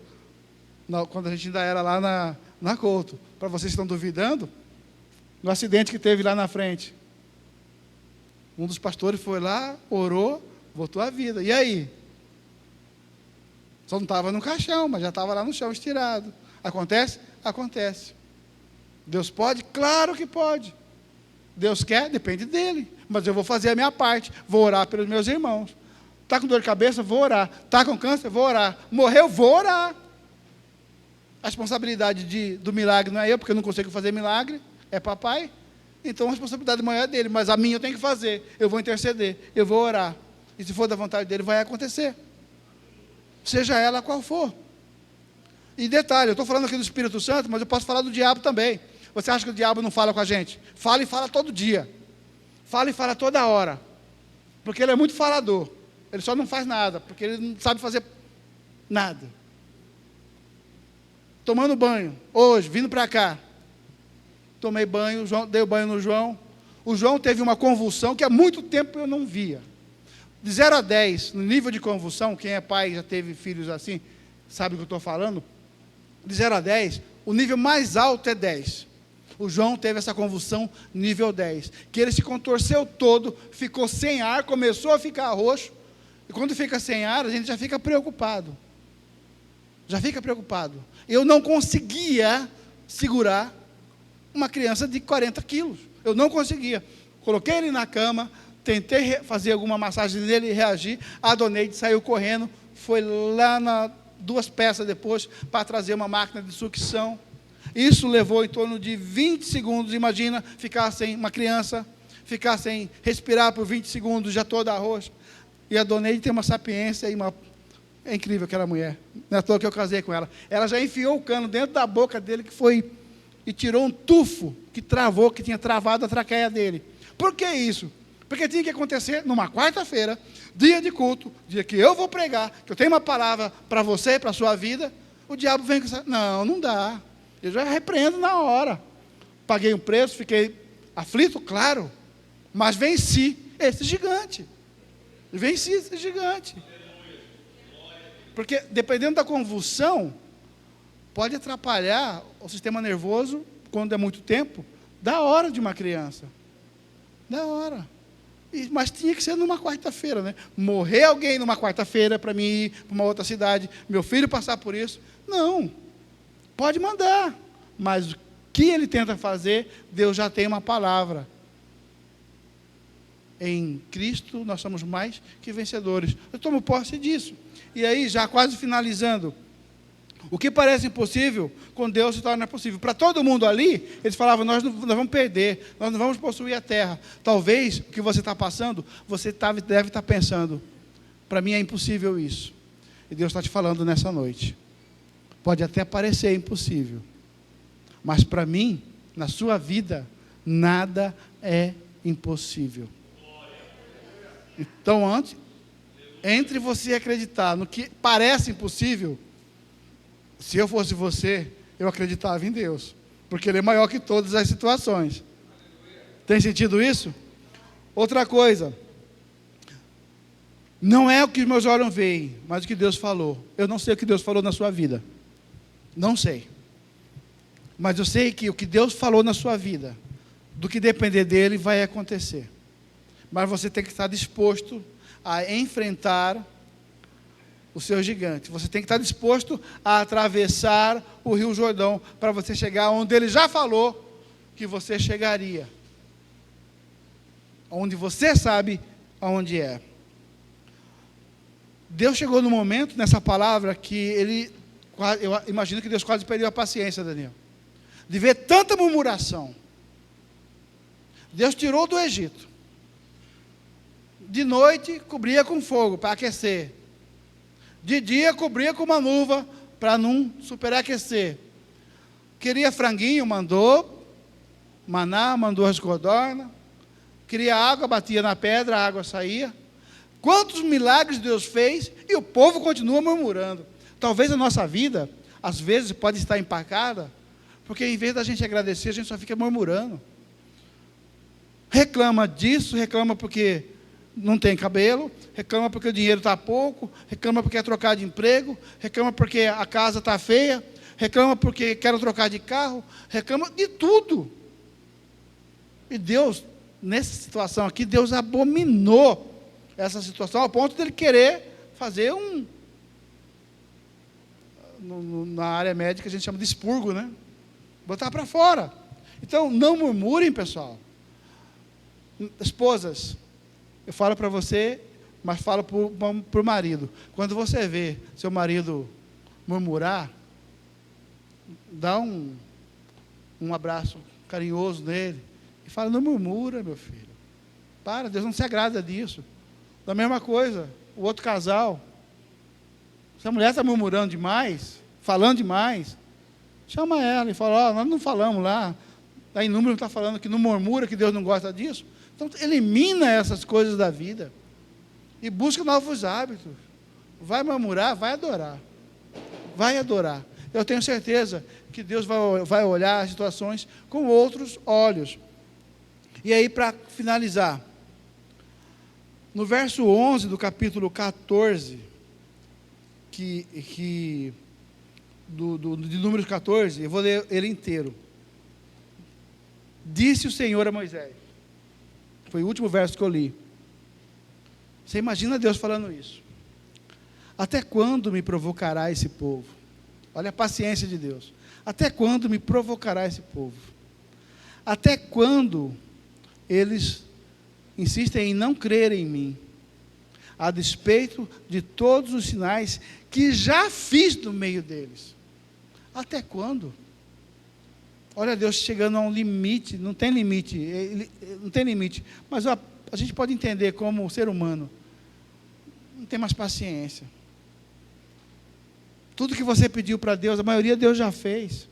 A: quando a gente ainda era lá na Couto. Para vocês que estão duvidando, no acidente que teve lá na frente, um dos pastores foi lá, orou, voltou à vida. E aí? Só não estava no caixão, mas já estava lá no chão estirado. Acontece? Acontece. Deus pode? Claro que pode. Deus quer? Depende dele. Mas eu vou fazer a minha parte. Vou orar pelos meus irmãos. Está com dor de cabeça? Vou orar. Está com câncer? Vou orar. Morreu? Vou orar. A responsabilidade do milagre não é eu, porque eu não consigo fazer milagre. É papai. Então a responsabilidade maior é dele. Mas a minha eu tenho que fazer. Eu vou interceder. Eu vou orar. E se for da vontade dele, vai acontecer. Seja ela qual for. E detalhe, eu estou falando aqui do Espírito Santo, mas eu posso falar do diabo também. Você acha que o diabo não fala com a gente? Fala e fala todo dia. Fala e fala toda hora. Porque ele é muito falador. Ele só não faz nada, porque ele não sabe fazer nada. Tomando banho, hoje, vindo para cá. Tomei banho, dei o banho no João. O João teve uma convulsão que há muito tempo eu não via. De 0 a 10, no nível de convulsão, quem é pai e já teve filhos assim, sabe o que eu estou falando? De 0 a 10, o nível mais alto é 10. O João teve essa convulsão nível 10, que ele se contorceu todo, ficou sem ar, começou a ficar roxo, e quando fica sem ar, a gente já fica preocupado. Já fica preocupado. Eu não conseguia segurar uma criança de 40 quilos. Eu não conseguia. Coloquei ele na cama, tentei fazer alguma massagem nele e reagir. A Doneide saiu correndo, foi lá 2 peças depois para trazer uma máquina de sucção. Isso levou em torno de 20 segundos. Imagina ficar sem uma criança, ficar sem respirar por 20 segundos, já toda roxa. E a Doneide tem uma sapiência e é incrível aquela mulher. Não é à toa que eu casei com ela. Ela já enfiou o cano dentro da boca dele e tirou um tufo que tinha travado a traqueia dele. Por que isso? Porque tinha que acontecer numa quarta-feira, dia de culto, dia que eu vou pregar, que eu tenho uma palavra para você, para a sua vida. O diabo vem com essa... Não dá. Eu já repreendo na hora. Paguei um preço, fiquei aflito, claro, mas venci esse gigante. Venci esse gigante. Porque, dependendo da convulsão, pode atrapalhar o sistema nervoso, quando é muito tempo, da hora de uma criança. Da hora. Mas tinha que ser numa quarta-feira, né? Morrer alguém numa quarta-feira para mim ir para uma outra cidade, meu filho passar por isso. Não. Pode mandar. Mas o que ele tenta fazer, Deus já tem uma palavra. Em Cristo nós somos mais que vencedores. Eu tomo posse disso. E aí, já quase finalizando, o que parece impossível, com Deus se torna possível. Para todo mundo ali, eles falavam, nós vamos perder, nós não vamos possuir a terra. Talvez, o que você está passando, você deve estar pensando, para mim é impossível isso. E Deus está te falando nessa noite. Pode até parecer impossível, mas para mim, na sua vida, nada é impossível. Então, entre você acreditar no que parece impossível, se eu fosse você, eu acreditava em Deus, porque Ele é maior que todas as situações. Tem sentido isso? Outra coisa, não é o que meus olhos veem, mas o que Deus falou. Eu não sei o que Deus falou na sua vida, não sei, mas eu sei que o que Deus falou na sua vida, do que depender dEle, vai acontecer. Mas você tem que estar disposto a enfrentar o seu gigante. Você tem que estar disposto a atravessar o Rio Jordão para você chegar onde Ele já falou que você chegaria. Onde você sabe aonde é. Deus chegou no momento, nessa palavra, que eu imagino que Deus quase perdeu a paciência, Daniel, de ver tanta murmuração. Deus tirou do Egito. De noite, cobria com fogo para aquecer. De dia, cobria com uma luva para não superaquecer. Queria franguinho, mandou. Maná, mandou as codornas. Queria água, batia na pedra, a água saía. Quantos milagres Deus fez e o povo continua murmurando. Talvez a nossa vida, às vezes, pode estar empacada, porque em vez da gente agradecer, a gente só fica murmurando. Reclama disso, reclama porque não tem cabelo, reclama porque o dinheiro está pouco, reclama porque quer trocar de emprego, reclama porque a casa está feia, reclama porque quer trocar de carro, reclama de tudo. E Deus, nessa situação aqui, Deus abominou essa situação ao ponto de ele querer fazer na área médica a gente chama de expurgo, né? Botar para fora. Então, não murmurem, pessoal. Esposas, eu falo para você, mas falo para o marido. Quando você vê seu marido murmurar, dá um abraço carinhoso nele e fala: não murmura, meu filho. Para, Deus não se agrada disso. Da mesma coisa, o outro casal. Se a mulher está murmurando demais, falando demais, chama ela e fala: nós não falamos lá. Aí número está falando que não murmura, que Deus não gosta disso. Então, elimina essas coisas da vida e busca novos hábitos. Vai murmurar, vai adorar. Vai adorar. Eu tenho certeza que Deus vai olhar as situações com outros olhos. E aí, para finalizar, no verso 11 do capítulo 14, de Números 14, eu vou ler ele inteiro. Disse o Senhor a Moisés. Foi o último verso que eu li. Você imagina Deus falando isso? Até quando me provocará esse povo? Olha a paciência de Deus. Até quando me provocará esse povo? Até quando eles insistem em não crer em mim, a despeito de todos os sinais que já fiz no meio deles? Até quando? Olha Deus chegando a um limite, não tem limite, não tem limite, mas a gente pode entender como ser humano, não tem mais paciência. Tudo que você pediu para Deus, a maioria Deus já fez.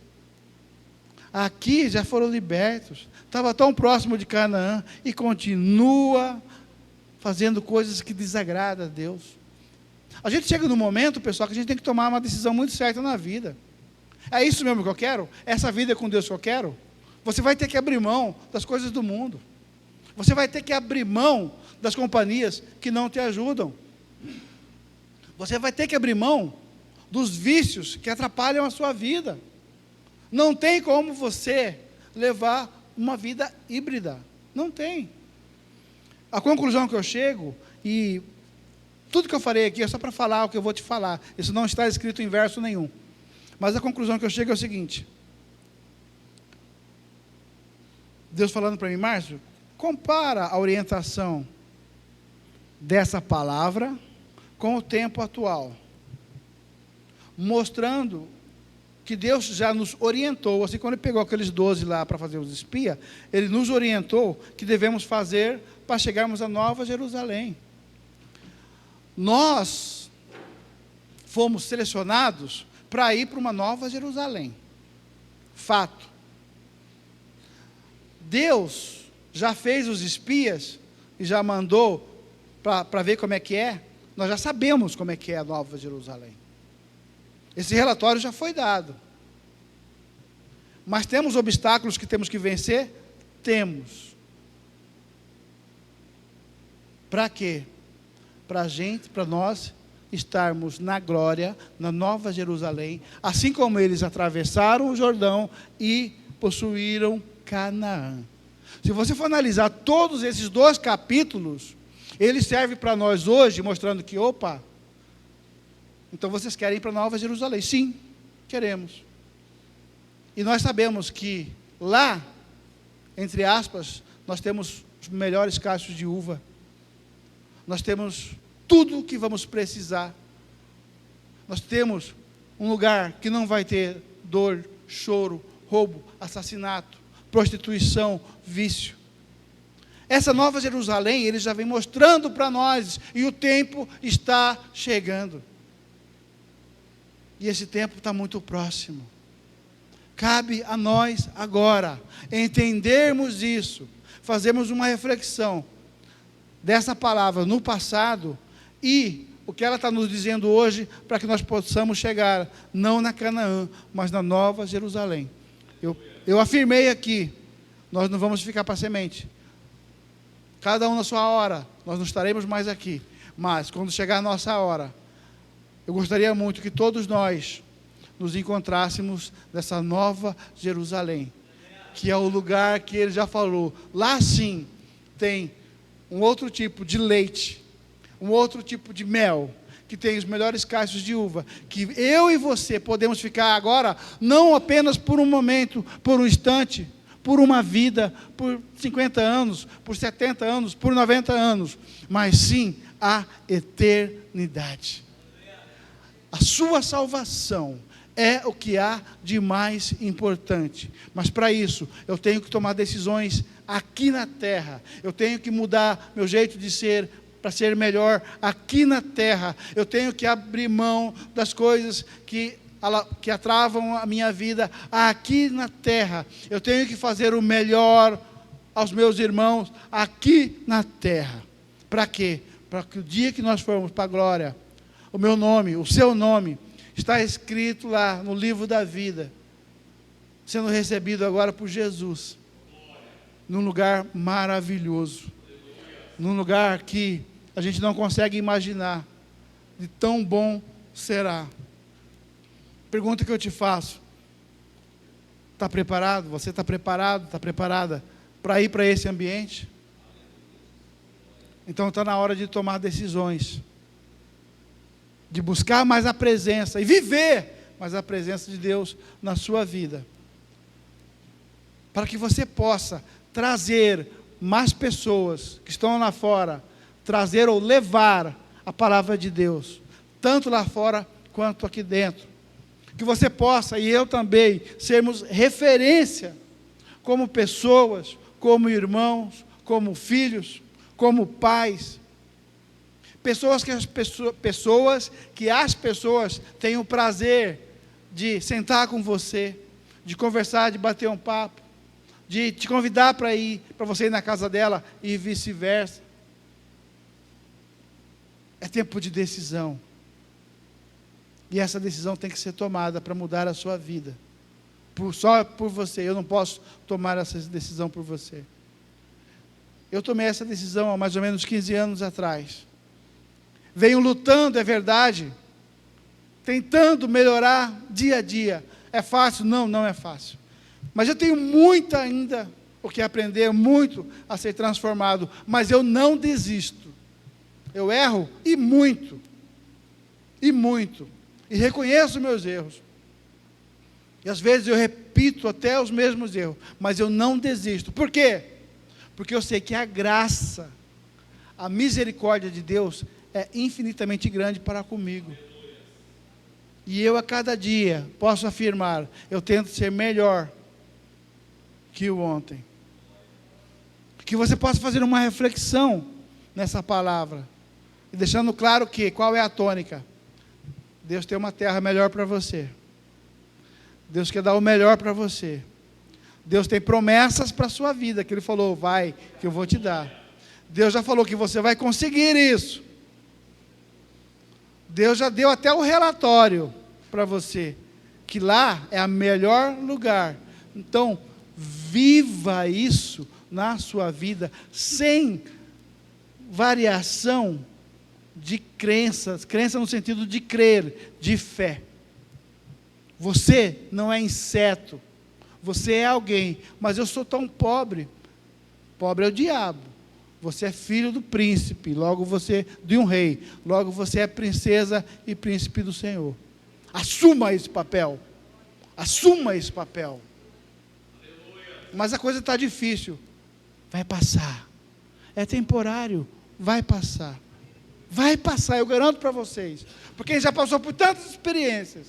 A: Aqui já foram libertos, estava tão próximo de Canaã e continua fazendo coisas que desagradam a Deus. A gente chega num momento, pessoal, que a gente tem que tomar uma decisão muito certa na vida. É isso mesmo que eu quero? Essa vida com Deus que eu quero? Você vai ter que abrir mão das coisas do mundo. Você vai ter que abrir mão das companhias que não te ajudam. Você vai ter que abrir mão dos vícios que atrapalham a sua vida. Não tem como você levar uma vida híbrida. Não tem. A conclusão que eu chego, e tudo que eu farei aqui é só para falar o que eu vou te falar. Isso não está escrito em verso nenhum. Mas a conclusão que eu chego é o seguinte. Deus falando para mim: Márcio, compara a orientação dessa palavra com o tempo atual, mostrando que Deus já nos orientou, assim, quando Ele pegou aqueles 12 lá para fazer os espias, Ele nos orientou que devemos fazer para chegarmos a Nova Jerusalém. Nós fomos selecionados para ir para uma Nova Jerusalém. Fato. Deus já fez os espias e já mandou para ver como é que é. Nós já sabemos como é que é a Nova Jerusalém. Esse relatório já foi dado. Mas temos obstáculos que temos que vencer? Temos. Para quê? Para nós estarmos na glória, na Nova Jerusalém, assim como eles atravessaram o Jordão e possuíram Canaã. Se você for analisar todos esses 2 capítulos, ele serve para nós hoje, mostrando que, então vocês querem ir para Nova Jerusalém? Sim, queremos. E nós sabemos que lá, entre aspas, nós temos os melhores cachos de uva. Nós temos tudo o que vamos precisar. Nós temos um lugar que não vai ter dor, choro, roubo, assassinato, prostituição, vício. Essa Nova Jerusalém, ele já vem mostrando para nós, e o tempo está chegando. E esse tempo está muito próximo. Cabe a nós agora entendermos isso, fazermos uma reflexão dessa palavra no passado e o que ela está nos dizendo hoje, para que nós possamos chegar, não na Canaã, mas na Nova Jerusalém. Eu afirmei aqui, nós não vamos ficar para semente. cada um na sua hora, nós não estaremos mais aqui, mas quando chegar a nossa hora, eu gostaria muito que todos nós nos encontrássemos nessa nova Jerusalém, que é o lugar que ele já falou. Lá sim tem um outro tipo de leite, um outro tipo de mel, que tem os melhores cachos de uva, que eu e você podemos ficar agora, não apenas por um momento, por um instante, por uma vida, por 50 anos, por 70 anos, por 90 anos, mas sim a eternidade. A sua salvação é o que há de mais importante, mas para isso eu tenho que tomar decisões aqui na terra, eu tenho que mudar meu jeito de ser, para ser melhor aqui na terra, eu tenho que abrir mão das coisas que atravam a minha vida aqui na terra, eu tenho que fazer o melhor aos meus irmãos aqui na terra. Para quê? Para que o dia que nós formos para a glória, o meu nome, o seu nome, está escrito lá no livro da vida, sendo recebido agora por Jesus, num lugar maravilhoso, num lugar que a gente não consegue imaginar, de tão bom será. Pergunta que eu te faço: está preparado? Você está preparado? Está preparada para ir para esse ambiente? Então está na hora de tomar decisões, de buscar mais a presença e viver mais a presença de Deus na sua vida, para que você possa trazer mais pessoas que estão lá fora, trazer ou levar a palavra de Deus, tanto lá fora quanto aqui dentro, que você possa, e eu também, sermos referência, como pessoas, como irmãos, como filhos, como pais, pessoas que as pessoas tenham o prazer de sentar com você, de conversar, de bater um papo, de te convidar para você ir na casa dela e vice-versa. É tempo de decisão, e essa decisão tem que ser tomada para mudar a sua vida, só por você. Eu não posso tomar essa decisão por você. Eu tomei essa decisão há mais ou menos 15 anos atrás, venho lutando, é verdade, tentando melhorar dia a dia. É fácil? Não, não é fácil, mas eu tenho muito ainda o que aprender, muito a ser transformado, mas eu não desisto. Eu erro e muito, e reconheço meus erros, e às vezes eu repito até os mesmos erros, mas eu não desisto. Por quê? Porque eu sei que a graça, a misericórdia de Deus é infinitamente grande para comigo, e eu a cada dia posso afirmar, eu tento ser melhor que o ontem. Que você possa fazer uma reflexão nessa palavra, e deixando claro que, qual é a tônica? Deus tem uma terra melhor para você, Deus quer dar o melhor para você, Deus tem promessas para a sua vida, que Ele falou, vai, que eu vou te dar. Deus já falou que você vai conseguir isso, Deus já deu até o relatório para você, que lá é o melhor lugar. Então, viva isso na sua vida, sem variação de crenças, crença no sentido de crer, de fé. Você não é inseto, você é alguém, mas eu sou tão pobre, pobre é o diabo, você é filho do príncipe, logo você, de um rei, logo você é princesa e príncipe do Senhor. Assuma esse papel, assuma esse papel. Mas a coisa está difícil, vai passar, é temporário, vai passar, eu garanto para vocês, porque quem já passou por tantas experiências,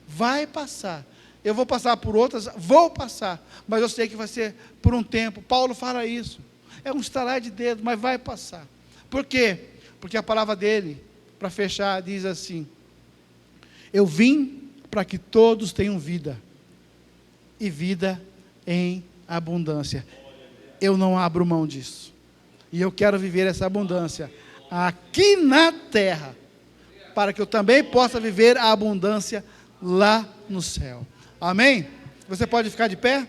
A: vai passar. Eu vou passar por outras, vou passar, mas eu sei que vai ser por um tempo. Paulo fala isso, é um estalar de dedo, mas vai passar. Por quê? Porque a palavra dele, para fechar, diz assim: eu vim para que todos tenham vida, e vida em abundância. Eu não abro mão disso, e eu quero viver essa abundância aqui na terra, para que eu também possa viver a abundância lá no céu. Amém? Você pode ficar de pé?